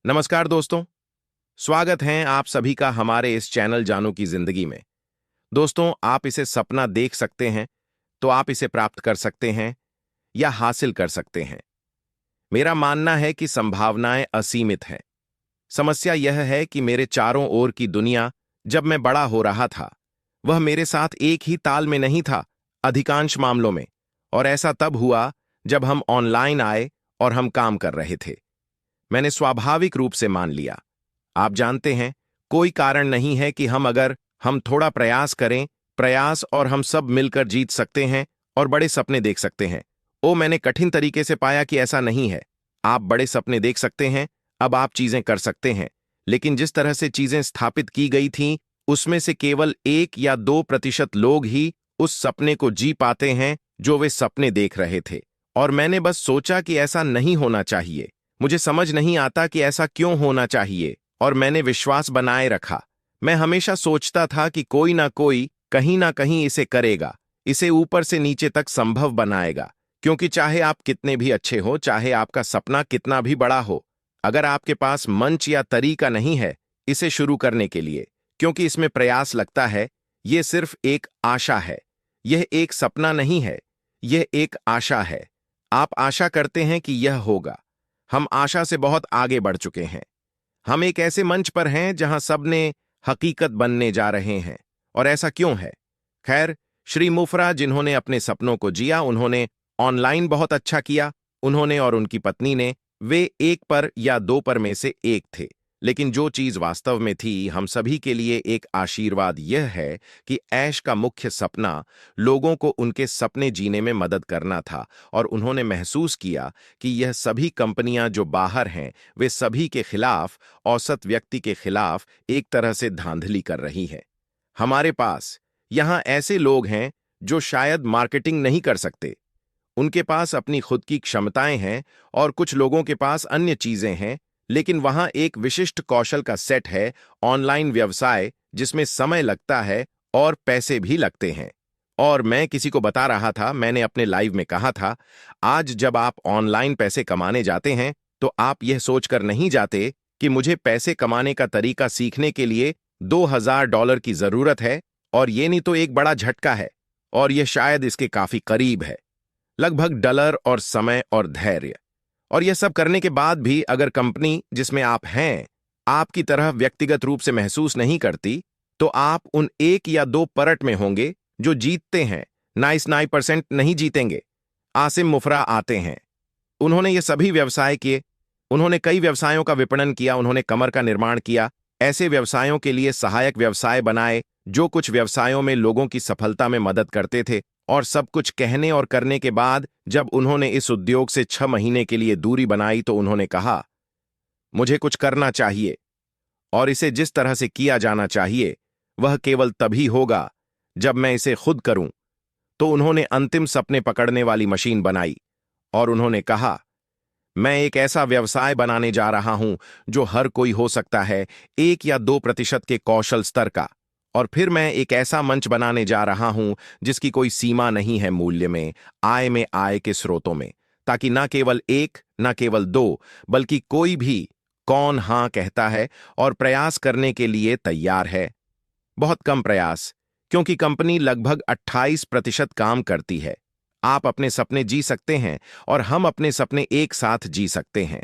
नमस्कार दोस्तों। स्वागत है आप सभी का हमारे इस चैनल जानू की जिंदगी में। दोस्तों, आप इसे सपना देख सकते हैं तो आप इसे प्राप्त कर सकते हैं या हासिल कर सकते हैं। मेरा मानना है कि संभावनाएं असीमित हैं। समस्या यह है कि मेरे चारों ओर की दुनिया, जब मैं बड़ा हो रहा था, वह मेरे साथ एक ही ताल में नहीं था अधिकांश मामलों में। और ऐसा तब हुआ जब हम ऑनलाइन आए और हम काम कर रहे थे। मैंने स्वाभाविक रूप से मान लिया, आप जानते हैं, कोई कारण नहीं है कि अगर हम थोड़ा प्रयास करें, प्रयास और हम सब मिलकर जीत सकते हैं और बड़े सपने देख सकते हैं। मैंने कठिन तरीके से पाया कि ऐसा नहीं है। आप बड़े सपने देख सकते हैं, अब आप चीजें कर सकते हैं, लेकिन जिस तरह से चीजें स्थापित की गई थीं, उसमें से केवल 1 या 2% लोग ही उस सपने को जी पाते हैं जो वे सपने देख रहे थे। और मैंने बस सोचा कि ऐसा नहीं होना चाहिए। मुझे समझ नहीं आता कि ऐसा क्यों होना चाहिए, और मैंने विश्वास बनाए रखा। मैं हमेशा सोचता था कि कोई ना कहीं इसे करेगा, इसे ऊपर से नीचे तक संभव बनाएगा। क्योंकि चाहे आप कितने भी अच्छे हो, चाहे आपका सपना कितना भी बड़ा हो, अगर आपके पास मंच या तरीका नहीं है इसे शुरू करने के लिए, क्योंकि इसमें प्रयास लगता है, यह सिर्फ एक आशा है। यह एक सपना नहीं है, यह एक आशा है। आप आशा करते हैं कि यह होगा। हम आशा से बहुत आगे बढ़ चुके हैं। हम एक ऐसे मंच पर हैं जहां सबने हकीकत बनने जा रहे हैं। और ऐसा क्यों है? खैर, श्री मुफरा जिन्होंने अपने सपनों को जिया, उन्होंने ऑनलाइन बहुत अच्छा किया। उन्होंने और उनकी पत्नी ने, वे 1 पर या 2 पर में से एक थे। लेकिन जो चीज वास्तव में थी, हम सभी के लिए एक आशीर्वाद, यह है कि ऐश का मुख्य सपना लोगों को उनके सपने जीने में मदद करना था। और उन्होंने महसूस किया कि यह सभी कंपनियां जो बाहर हैं, वे सभी के खिलाफ, औसत व्यक्ति के खिलाफ एक तरह से धांधली कर रही हैं। हमारे पास यहां ऐसे लोग हैं जो शायद मार्केटिंग नहीं कर सकते, उनके पास अपनी खुद की क्षमताएं हैं, और कुछ लोगों के पास अन्य चीजें हैं, लेकिन वहां एक विशिष्ट कौशल का सेट है, ऑनलाइन व्यवसाय, जिसमें समय लगता है और पैसे भी लगते हैं। और मैं किसी को बता रहा था, मैंने अपने लाइव में कहा था, आज जब आप ऑनलाइन पैसे कमाने जाते हैं तो आप यह सोचकर नहीं जाते कि मुझे पैसे कमाने का तरीका सीखने के लिए $2000 की जरूरत है, और ये नहीं तो एक बड़ा झटका है, और यह शायद इसके काफी करीब है। लगभग डॉलर और समय और धैर्य। और यह सब करने के बाद भी अगर कंपनी जिसमें आप हैं आपकी तरह व्यक्तिगत रूप से महसूस नहीं करती, तो आप उन 1 या 2% में होंगे जो जीतते हैं, 99% नहीं जीतेंगे। आसिम मुफरा आते हैं। उन्होंने ये सभी व्यवसाय किए। उन्होंने कई व्यवसायों का विपणन किया, उन्होंने कमर का निर्माण किया, ऐसे व्यवसायों के लिए सहायक व्यवसाय बनाए जो कुछ व्यवसायों में लोगों की सफलता में मदद करते थे। और सब कुछ कहने और करने के बाद जब उन्होंने इस उद्योग से 6 महीने के लिए दूरी बनाई, तो उन्होंने कहा, मुझे कुछ करना चाहिए, और इसे जिस तरह से किया जाना चाहिए वह केवल तभी होगा जब मैं इसे खुद करूं। तो उन्होंने अंतिम सपने पकड़ने वाली मशीन बनाई, और उन्होंने कहा, मैं एक ऐसा व्यवसाय बनाने जा रहा हूं जो हर कोई हो सकता है, 1 या 2% के कौशल स्तर का। और फिर मैं एक ऐसा मंच बनाने जा रहा हूं जिसकी कोई सीमा नहीं है, मूल्य में, आय के स्रोतों में, ताकि ना केवल 1, ना केवल 2, बल्कि कोई भी, कौन हां कहता है और प्रयास करने के लिए तैयार है। बहुत कम प्रयास, क्योंकि कंपनी लगभग 28% काम करती है। आप अपने सपने जी सकते हैं, और हम अपने सपने एक साथ जी सकते हैं।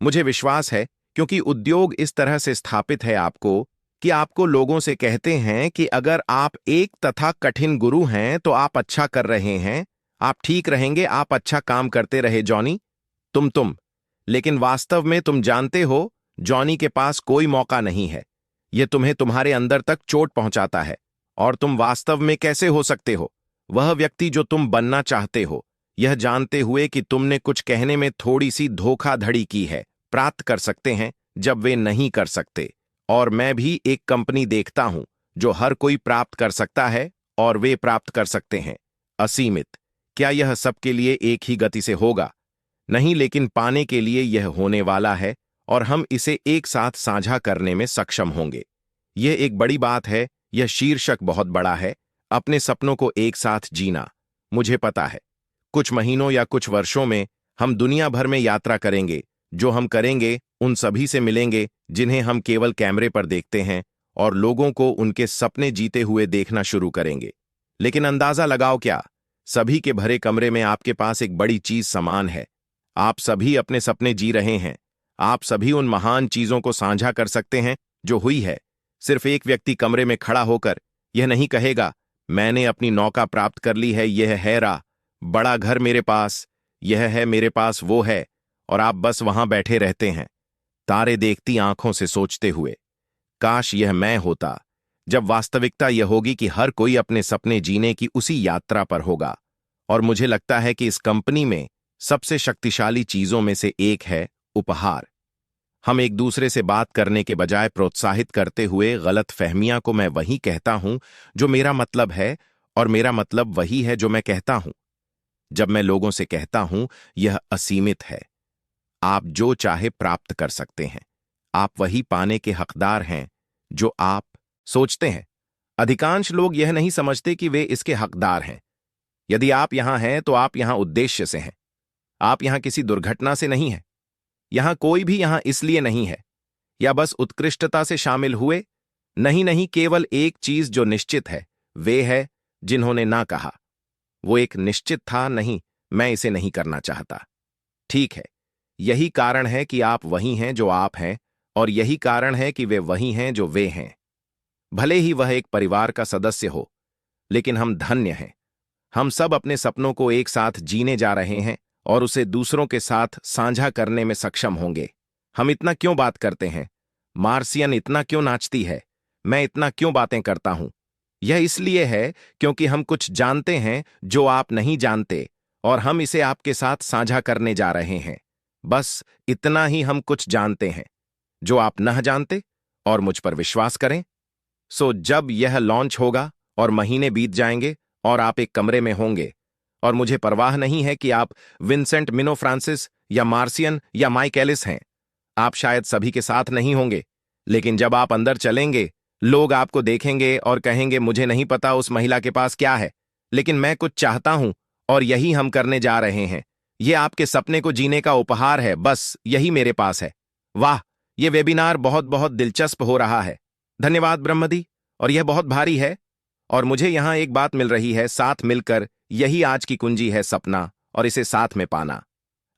मुझे विश्वास है, क्योंकि उद्योग इस तरह से स्थापित है आपको, कि आपको लोगों से कहते हैं कि अगर आप एक तथा कठिन गुरु हैं तो आप अच्छा कर रहे हैं, आप ठीक रहेंगे, आप अच्छा काम करते रहे जॉनी, तुम। लेकिन वास्तव में तुम जानते हो, जॉनी के पास कोई मौका नहीं है। यह तुम्हें तुम्हारे अंदर तक चोट पहुंचाता है। और तुम वास्तव में कैसे हो सकते हो वह व्यक्ति जो तुम बनना चाहते हो, यह जानते हुए कि तुमने कुछ कहने में थोड़ी सी धोखाधड़ी की है, प्राप्त कर सकते हैं जब वे नहीं कर सकते। और मैं भी एक कंपनी देखता हूं जो हर कोई प्राप्त कर सकता है, और वे प्राप्त कर सकते हैं असीमित। क्या यह सबके लिए एक ही गति से होगा? नहीं, लेकिन पाने के लिए यह होने वाला है, और हम इसे एक साथ साझा करने में सक्षम होंगे। यह एक बड़ी बात है, यह शीर्षक बहुत बड़ा है, अपने सपनों को एक साथ जीना। मुझे पता है, कुछ महीनों या कुछ वर्षों में हम दुनिया भर में यात्रा करेंगे। जो हम करेंगे उन सभी से मिलेंगे जिन्हें हम केवल कैमरे पर देखते हैं, और लोगों को उनके सपने जीते हुए देखना शुरू करेंगे। लेकिन अंदाजा लगाओ क्या, सभी के भरे कमरे में आपके पास एक बड़ी चीज समान है। आप सभी अपने सपने जी रहे हैं। आप सभी उन महान चीजों को साझा कर सकते हैं जो हुई है। सिर्फ एक व्यक्ति कमरे में खड़ा होकर यह नहीं कहेगा, मैंने अपनी नौका प्राप्त कर ली है, यह है रा, बड़ा घर मेरे पास, यह है मेरे पास, वो है, और आप बस वहां बैठे रहते हैं, तारे देखती आंखों से सोचते हुए, काश यह मैं होता। जब वास्तविकता यह होगी कि हर कोई अपने सपने जीने की उसी यात्रा पर होगा। और मुझे लगता है कि इस कंपनी में सबसे शक्तिशाली चीजों में से एक है उपहार। हम एक दूसरे से बात करने के बजाय प्रोत्साहित करते हुए गलत फहमियां को मैं वही कहता हूं जो मेरा मतलब है, और मेरा मतलब वही है जो मैं कहता हूं। जब मैं लोगों से कहता हूं यह असीमित है, आप जो चाहे प्राप्त कर सकते हैं, आप वही पाने के हकदार हैं जो आप सोचते हैं। अधिकांश लोग यह नहीं समझते कि वे इसके हकदार हैं। यदि आप यहां हैं तो आप यहां उद्देश्य से हैं। आप यहां किसी दुर्घटना से नहीं हैं। यहां कोई भी यहां इसलिए नहीं है या बस उत्कृष्टता से शामिल हुए। नहीं नहीं, केवल एक चीज जो निश्चित है, वे है जिन्होंने ना कहा। वो एक निश्चित था, नहीं, मैं इसे नहीं करना चाहता। ठीक है, यही कारण है कि आप वही हैं जो आप हैं, और यही कारण है कि वे वही हैं जो वे हैं। भले ही वह एक परिवार का सदस्य हो, लेकिन हम धन्य हैं। हम सब अपने सपनों को एक साथ जीने जा रहे हैं और उसे दूसरों के साथ साझा करने में सक्षम होंगे। हम इतना क्यों बात करते हैं? मार्सियन इतना क्यों नाचती है? मैं इतना क्यों बातें करता हूं? यह इसलिए है क्योंकि हम कुछ जानते हैं जो आप नहीं जानते, और हम इसे आपके साथ साझा करने जा रहे हैं। बस इतना ही, हम कुछ जानते हैं जो आप नहीं जानते, और मुझ पर विश्वास करें। सो जब यह लॉन्च होगा और महीने बीत जाएंगे और आप एक कमरे में होंगे, और मुझे परवाह नहीं है कि आप विंसेंट मिनो फ्रांसिस या मार्सियन या माइक एलिस हैं, आप शायद सभी के साथ नहीं होंगे, लेकिन जब आप अंदर चलेंगे, लोग आपको देखेंगे और कहेंगे, मुझे नहीं पता उस महिला के पास क्या है, लेकिन मैं कुछ चाहता हूं, और यही हम करने जा रहे हैं। यह आपके सपने को जीने का उपहार है, बस यही मेरे पास है। वाह, यह वेबिनार बहुत बहुत दिलचस्प हो रहा है। धन्यवाद ब्रह्मदी, और यह बहुत भारी है, और मुझे यहां एक बात मिल रही है, साथ मिलकर, यही आज की कुंजी है, सपना, और इसे साथ में पाना।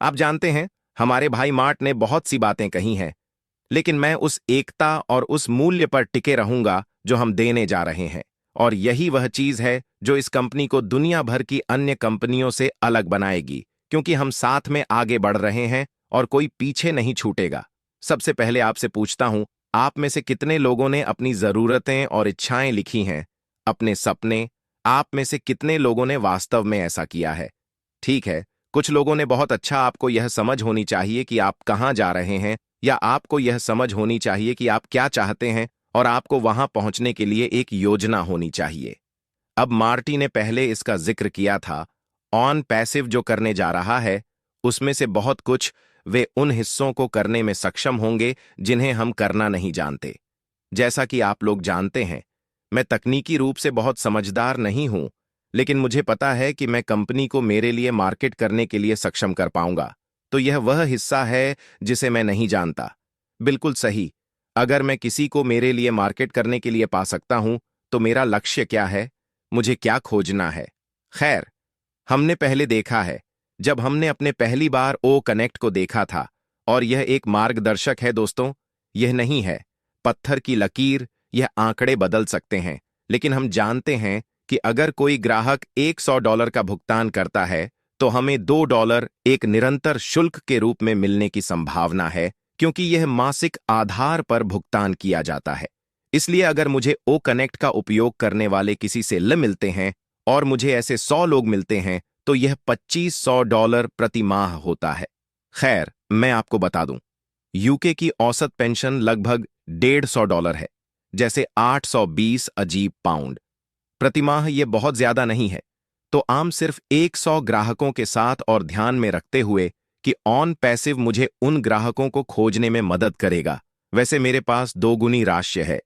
आप जानते हैं, हमारे भाई मार्ट ने बहुत सी बातें कही हैं, लेकिन मैं उस एकता और उस मूल्य पर टिके रहूंगा जो हम देने जा रहे हैं, और यही वह चीज है जो इस कंपनी को दुनिया भर की अन्य कंपनियों से अलग बनाएगी, क्योंकि हम साथ में आगे बढ़ रहे हैं और कोई पीछे नहीं छूटेगा। सबसे पहले आपसे पूछता हूं, आप में से कितने लोगों ने अपनी जरूरतें और इच्छाएं लिखी हैं, अपने सपने? आप में से कितने लोगों ने वास्तव में ऐसा किया है? ठीक है, कुछ लोगों ने बहुत अच्छा। आपको यह समझ होनी चाहिए कि आप कहां जा रहे हैं, या आपको यह समझ होनी चाहिए कि आप क्या चाहते हैं, और आपको वहां पहुंचने के लिए एक योजना होनी चाहिए। अब मार्टी ने पहले इसका जिक्र किया था, ऑन पैसिव जो करने जा रहा है, उसमें से बहुत कुछ वे उन हिस्सों को करने में सक्षम होंगे जिन्हें हम करना नहीं जानते। जैसा कि आप लोग जानते हैं, मैं तकनीकी रूप से बहुत समझदार नहीं हूं, लेकिन मुझे पता है कि मैं कंपनी को मेरे लिए मार्केट करने के लिए सक्षम कर पाऊंगा। तो यह वह हिस्सा है जिसे मैं नहीं जानता। बिल्कुल सही। अगर मैं किसी को मेरे लिए मार्केट करने के लिए पा सकता हूं, तो मेरा लक्ष्य क्या है, मुझे क्या खोजना है? खैर, हमने पहले देखा है, जब हमने अपने पहली बार ओ कनेक्ट को देखा था, और यह एक मार्गदर्शक है दोस्तों, यह नहीं है पत्थर की लकीर। यह आंकड़े बदल सकते हैं, लेकिन हम जानते हैं कि अगर कोई ग्राहक $100 का भुगतान करता है, तो हमें $2 एक निरंतर शुल्क के रूप में मिलने की संभावना है, क्योंकि यह मासिक आधार पर भुगतान किया जाता है। इसलिए अगर मुझे ओ कनेक्ट का उपयोग करने वाले किसी से मिलते हैं, और मुझे ऐसे 100 लोग मिलते हैं, तो यह $2500 प्रति माह होता है। खैर, मैं आपको बता दूं, यूके की औसत पेंशन लगभग $150 है, जैसे 820 अजीब पाउंड प्रति माह। यह बहुत ज्यादा नहीं है। तो आम सिर्फ 100 ग्राहकों के साथ, और ध्यान में रखते हुए कि ऑन पैसिव मुझे उन ग्राहकों को खोजने में मदद करेगा। वैसे मेरे पास दोगुनी राशि है।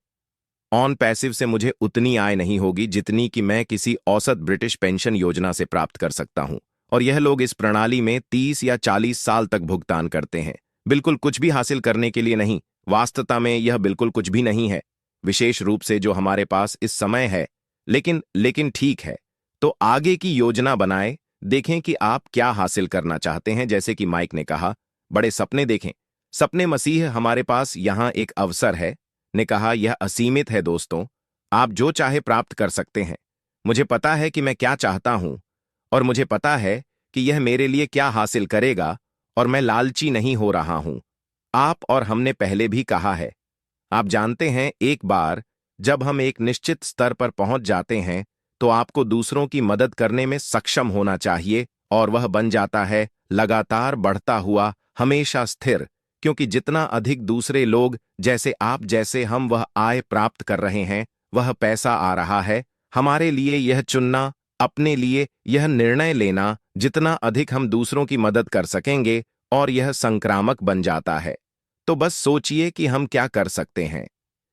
ऑन पैसिव से मुझे उतनी आय नहीं होगी जितनी कि मैं किसी औसत ब्रिटिश पेंशन योजना से प्राप्त कर सकता हूं, और यह लोग इस प्रणाली में 30 या 40 साल तक भुगतान करते हैं। बिल्कुल कुछ भी हासिल करने के लिए नहीं, वास्तवता में यह बिल्कुल कुछ भी नहीं है, विशेष रूप से जो हमारे पास इस समय है। लेकिन ठीक है, तो आगे की योजना बनाएं, देखें कि आप क्या हासिल करना चाहते हैं। जैसे कि माइक ने कहा, बड़े सपने देखें। सपने मसीह, हमारे पास यहां एक अवसर है। ने कहा, यह असीमित है दोस्तों, आप जो चाहे प्राप्त कर सकते हैं। मुझे पता है कि मैं क्या चाहता हूं, और मुझे पता है कि यह मेरे लिए क्या हासिल करेगा, और मैं लालची नहीं हो रहा हूं। आप और हमने पहले भी कहा है, आप जानते हैं, एक बार जब हम एक निश्चित स्तर पर पहुंच जाते हैं, तो आपको दूसरों की मदद करने में सक्षम होना चाहिए, और वह बन जाता है लगातार बढ़ता हुआ, हमेशा स्थिर। क्योंकि जितना अधिक दूसरे लोग जैसे आप जैसे हम वह आय प्राप्त कर रहे हैं, वह पैसा आ रहा है, हमारे लिए यह चुनना, अपने लिए यह निर्णय लेना, जितना अधिक हम दूसरों की मदद कर सकेंगे, और यह संक्रामक बन जाता है। तो बस सोचिए कि हम क्या कर सकते हैं।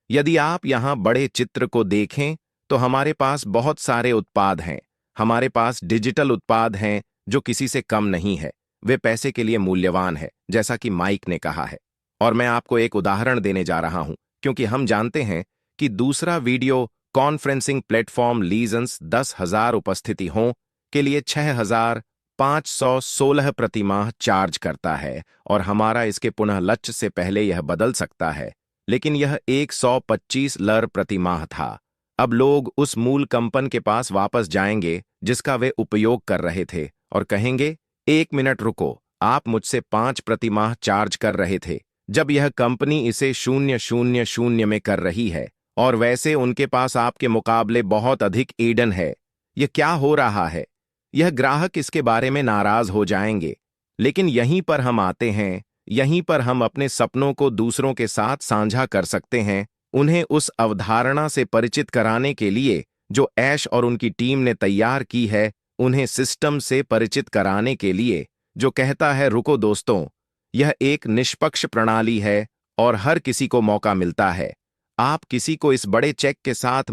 यदि आप यहां बड़े चित्र को देखें, तो हमारे पास बहुत सारे उत्पाद हैं। हमारे पास डिजिटल उत्पाद हैं जो किसी से कम नहीं है। वे पैसे के लिए मूल्यवान है, जैसा कि माइक ने कहा है। और मैं आपको एक उदाहरण देने जा रहा हूं, क्योंकि हम जानते हैं कि दूसरा वीडियो कॉन्फ्रेंसिंग प्लेटफॉर्म लीजेंस 10,000 उपस्थिति हों के लिए 6,516 प्रति माह चार्ज करता है, और हमारा इसके पुनः लक्ष्य से पहले यह बदल सकता है, लेकिन यह 125 प्रति माह था। अब लोग उस मूल कंपन के पास वापस जाएंगे जिसका वे उपयोग कर रहे थे, और कहेंगे, 1 मिनट रुको, आप मुझसे 5 प्रति माह चार्ज कर रहे थे, जब यह कंपनी इसे 000 में कर रही है, और वैसे उनके पास आपके मुकाबले बहुत अधिक ईडन है। यह क्या हो रहा है? यह ग्राहक इसके बारे में नाराज हो जाएंगे। लेकिन यहीं पर हम आते हैं, यहीं पर हम अपने सपनों को दूसरों के साथ साझा कर सकते हैं, उन्हें उस अवधारणा से परिचित कराने के लिए जो ऐश और उनकी टीम ने तैयार की है, उन्हें सिस्टम से परिचित कराने के लिए जो कहता है, रुको दोस्तों, यह एक निष्पक्ष प्रणाली है और हर किसी को मौका मिलता है। आप किसी को इस बड़े चेक के साथ